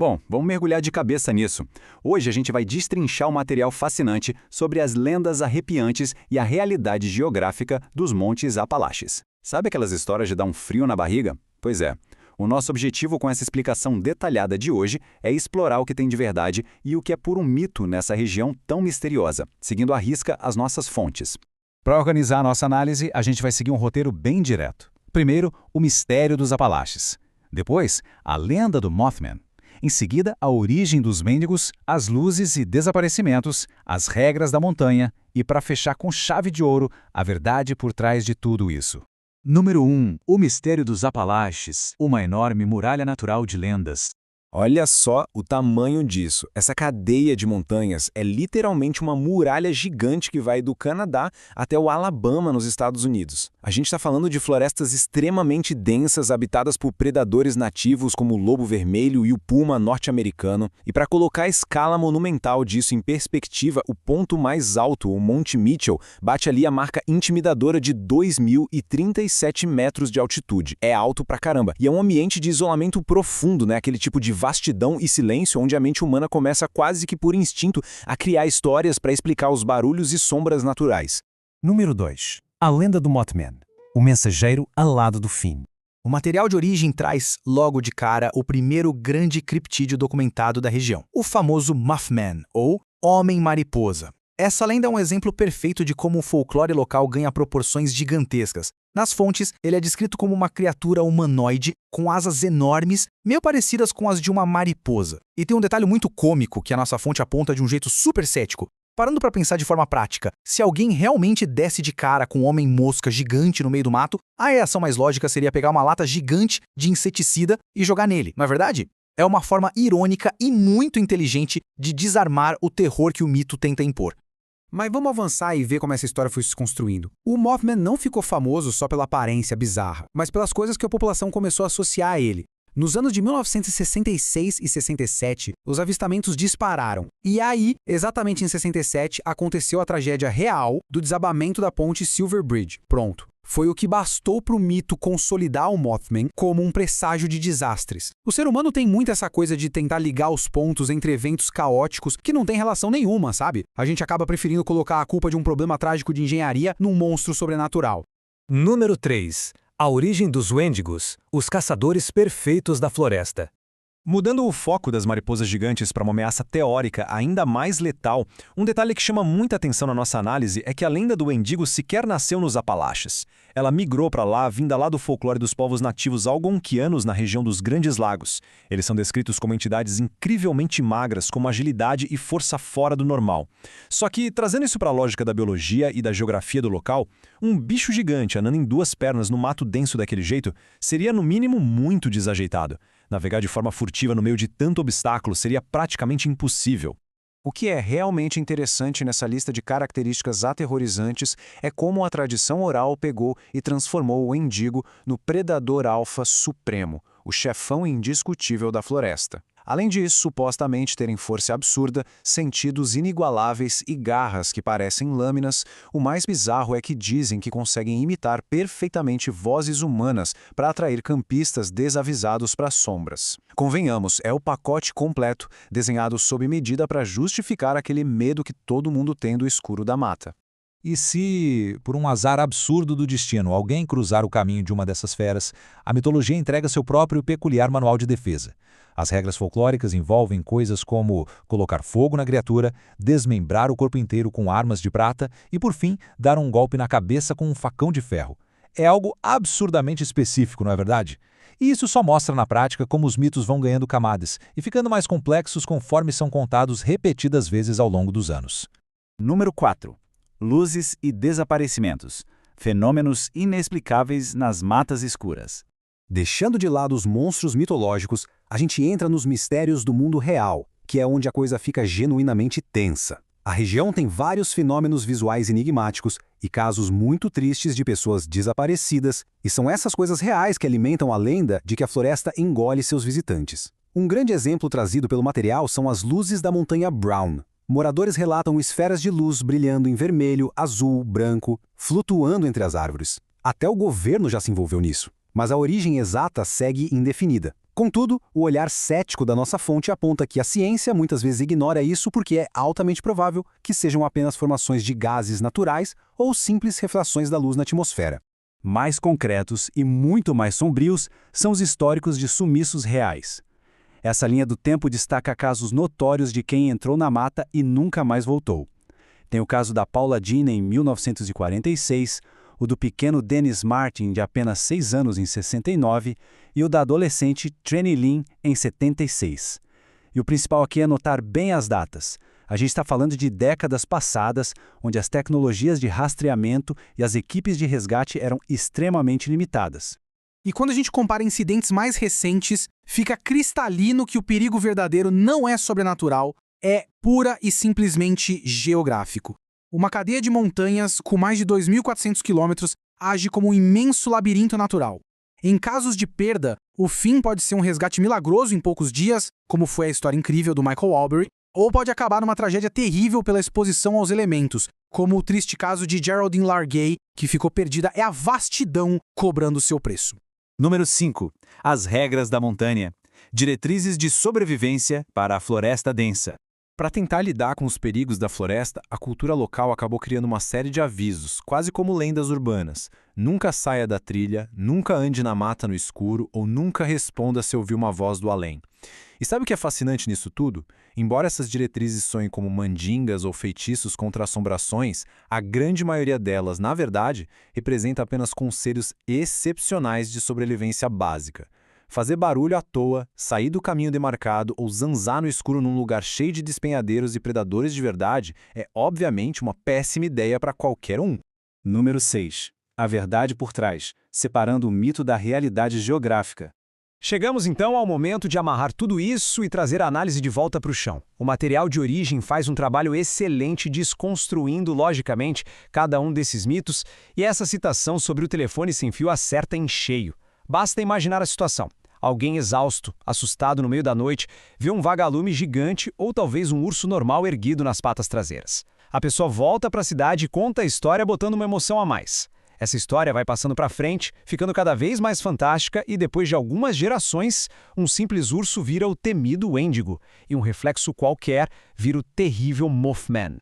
Bom, vamos mergulhar de cabeça nisso. Hoje a gente vai destrinchar um material fascinante sobre as lendas arrepiantes e a realidade geográfica dos Montes Apalaches. Sabe aquelas histórias de dar um frio na barriga? Pois é. O nosso objetivo com essa explicação detalhada de hoje é explorar o que tem de verdade e o que é puro mito nessa região tão misteriosa, seguindo à risca as nossas fontes. Para organizar a nossa análise, a gente vai seguir um roteiro bem direto. Primeiro, o mistério dos Apalaches. Depois, a lenda do Mothman. Em seguida, a origem dos Wendigos, as luzes e desaparecimentos, as regras da montanha e, para fechar com chave de ouro, a verdade por trás de tudo isso. Número 1. O mistério dos Apalaches, uma enorme muralha natural de lendas. Olha só o tamanho disso. Essa cadeia de montanhas é literalmente uma muralha gigante que vai do Canadá até o Alabama, nos Estados Unidos. A gente está falando de florestas extremamente densas, habitadas por predadores nativos como o lobo vermelho e o puma norte-americano. E para colocar a escala monumental disso em perspectiva, o ponto mais alto, o Monte Mitchell, bate ali a marca intimidadora de 2.037 metros de altitude. É alto pra caramba. E é um ambiente de isolamento profundo, né? Aquele tipo de vastidão e silêncio onde a mente humana começa quase que por instinto a criar histórias para explicar os barulhos e sombras naturais. Número 2. A lenda do Mothman, o mensageiro alado do fim. O material de origem traz, logo de cara, o primeiro grande criptídeo documentado da região, o famoso Mothman, ou Homem-Mariposa. Essa lenda é um exemplo perfeito de como o folclore local ganha proporções gigantescas. Nas fontes, ele é descrito como uma criatura humanoide com asas enormes, meio parecidas com as de uma mariposa. E tem um detalhe muito cômico que a nossa fonte aponta de um jeito super cético. Parando para pensar de forma prática, se alguém realmente desse de cara com um homem-mosca gigante no meio do mato, a reação mais lógica seria pegar uma lata gigante de inseticida e jogar nele, não é verdade? É uma forma irônica e muito inteligente de desarmar o terror que o mito tenta impor. Mas vamos avançar e ver como essa história foi se construindo. O Mothman não ficou famoso só pela aparência bizarra, mas pelas coisas que a população começou a associar a ele. Nos anos de 1966 e 67, os avistamentos dispararam. E aí, exatamente em 67, aconteceu a tragédia real do desabamento da ponte Silver Bridge. Pronto. Foi o que bastou para o mito consolidar o Mothman como um presságio de desastres. O ser humano tem muito essa coisa de tentar ligar os pontos entre eventos caóticos que não tem relação nenhuma, sabe? A gente acaba preferindo colocar a culpa de um problema trágico de engenharia num monstro sobrenatural. Número 3. A origem dos Wendigos, os caçadores perfeitos da floresta. Mudando o foco das mariposas gigantes para uma ameaça teórica ainda mais letal, um detalhe que chama muita atenção na nossa análise é que a lenda do Wendigo sequer nasceu nos Apalaches. Ela migrou para lá, vinda lá do folclore dos povos nativos algonquianos na região dos Grandes Lagos. Eles são descritos como entidades incrivelmente magras, com uma agilidade e força fora do normal. Só que, trazendo isso para a lógica da biologia e da geografia do local, um bicho gigante andando em duas pernas no mato denso daquele jeito seria, no mínimo, muito desajeitado. Navegar de forma furtiva no meio de tanto obstáculo seria praticamente impossível. O que é realmente interessante nessa lista de características aterrorizantes é como a tradição oral pegou e transformou o Wendigo no predador alfa supremo, o chefão indiscutível da floresta. Além disso, supostamente terem força absurda, sentidos inigualáveis e garras que parecem lâminas, o mais bizarro é que dizem que conseguem imitar perfeitamente vozes humanas para atrair campistas desavisados para as sombras. Convenhamos, é o pacote completo, desenhado sob medida para justificar aquele medo que todo mundo tem do escuro da mata. E se, por um azar absurdo do destino, alguém cruzar o caminho de uma dessas feras, a mitologia entrega seu próprio peculiar manual de defesa. As regras folclóricas envolvem coisas como colocar fogo na criatura, desmembrar o corpo inteiro com armas de prata e, por fim, dar um golpe na cabeça com um facão de ferro. É algo absurdamente específico, não é verdade? E isso só mostra na prática como os mitos vão ganhando camadas e ficando mais complexos conforme são contados repetidas vezes ao longo dos anos. Número 4. Luzes e desaparecimentos. Fenômenos inexplicáveis nas matas escuras. Deixando de lado os monstros mitológicos, a gente entra nos mistérios do mundo real, que é onde a coisa fica genuinamente tensa. A região tem vários fenômenos visuais enigmáticos e casos muito tristes de pessoas desaparecidas, e são essas coisas reais que alimentam a lenda de que a floresta engole seus visitantes. Um grande exemplo trazido pelo material são as luzes da montanha Brown. Moradores relatam esferas de luz brilhando em vermelho, azul, branco, flutuando entre as árvores. Até o governo já se envolveu nisso. Mas a origem exata segue indefinida. Contudo, o olhar cético da nossa fonte aponta que a ciência muitas vezes ignora isso porque é altamente provável que sejam apenas formações de gases naturais ou simples refrações da luz na atmosfera. Mais concretos e muito mais sombrios são os históricos de sumiços reais. Essa linha do tempo destaca casos notórios de quem entrou na mata e nunca mais voltou. Tem o caso da Paula Dean em 1946, o do pequeno Dennis Martin, de apenas 6 anos, em 69, e o da adolescente Trenny Lin, em 76. E o principal aqui é notar bem as datas. A gente está falando de décadas passadas, onde as tecnologias de rastreamento e as equipes de resgate eram extremamente limitadas. E quando a gente compara incidentes mais recentes, fica cristalino que o perigo verdadeiro não é sobrenatural, é pura e simplesmente geográfico. Uma cadeia de montanhas com mais de 2.400 quilômetros age como um imenso labirinto natural. Em casos de perda, o fim pode ser um resgate milagroso em poucos dias, como foi a história incrível do Michael Albury, ou pode acabar numa tragédia terrível pela exposição aos elementos, como o triste caso de Geraldine Largay, que ficou perdida é a vastidão cobrando seu preço. Número 5. As regras da montanha. Diretrizes de sobrevivência para a floresta densa. Para tentar lidar com os perigos da floresta, a cultura local acabou criando uma série de avisos, quase como lendas urbanas. Nunca saia da trilha, nunca ande na mata no escuro ou nunca responda se ouvir uma voz do além. E sabe o que é fascinante nisso tudo? Embora essas diretrizes soem como mandingas ou feitiços contra assombrações, a grande maioria delas, na verdade, representa apenas conselhos excepcionais de sobrevivência básica. Fazer barulho à toa, sair do caminho demarcado ou zanzar no escuro num lugar cheio de despenhadeiros e predadores de verdade é, obviamente, uma péssima ideia para qualquer um. Número 6. A verdade por trás, separando o mito da realidade geográfica. Chegamos então ao momento de amarrar tudo isso e trazer a análise de volta para o chão. O material de origem faz um trabalho excelente desconstruindo, logicamente, cada um desses mitos, e essa citação sobre o telefone sem fio acerta em cheio. Basta imaginar a situação. Alguém exausto, assustado no meio da noite, vê um vagalume gigante ou talvez um urso normal erguido nas patas traseiras. A pessoa volta para a cidade e conta a história botando uma emoção a mais. Essa história vai passando para frente, ficando cada vez mais fantástica e depois de algumas gerações, um simples urso vira o temido Wendigo e um reflexo qualquer vira o terrível Mothman.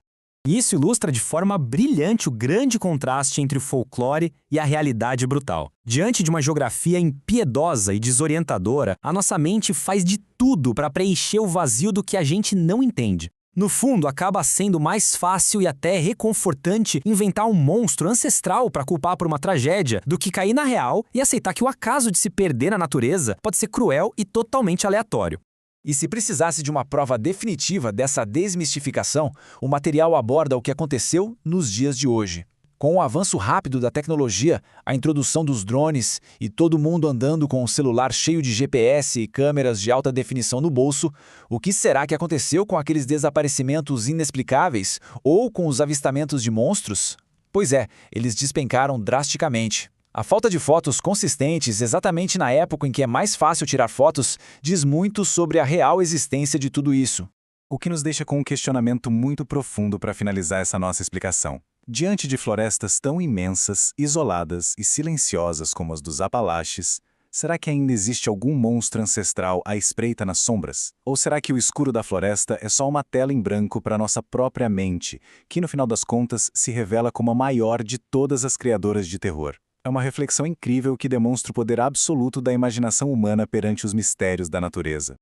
Isso ilustra de forma brilhante o grande contraste entre o folclore e a realidade brutal. Diante de uma geografia impiedosa e desorientadora, a nossa mente faz de tudo para preencher o vazio do que a gente não entende. No fundo, acaba sendo mais fácil e até reconfortante inventar um monstro ancestral para culpar por uma tragédia do que cair na real e aceitar que o acaso de se perder na natureza pode ser cruel e totalmente aleatório. E se precisasse de uma prova definitiva dessa desmistificação, o material aborda o que aconteceu nos dias de hoje. Com o avanço rápido da tecnologia, a introdução dos drones e todo mundo andando com um celular cheio de GPS e câmeras de alta definição no bolso, o que será que aconteceu com aqueles desaparecimentos inexplicáveis ou com os avistamentos de monstros? Pois é, eles despencaram drasticamente. A falta de fotos consistentes exatamente na época em que é mais fácil tirar fotos diz muito sobre a real existência de tudo isso. O que nos deixa com um questionamento muito profundo para finalizar essa nossa explicação. Diante de florestas tão imensas, isoladas e silenciosas como as dos Apalaches, será que ainda existe algum monstro ancestral à espreita nas sombras? Ou será que o escuro da floresta é só uma tela em branco para nossa própria mente, que no final das contas se revela como a maior de todas as criadoras de terror? É uma reflexão incrível que demonstra o poder absoluto da imaginação humana perante os mistérios da natureza.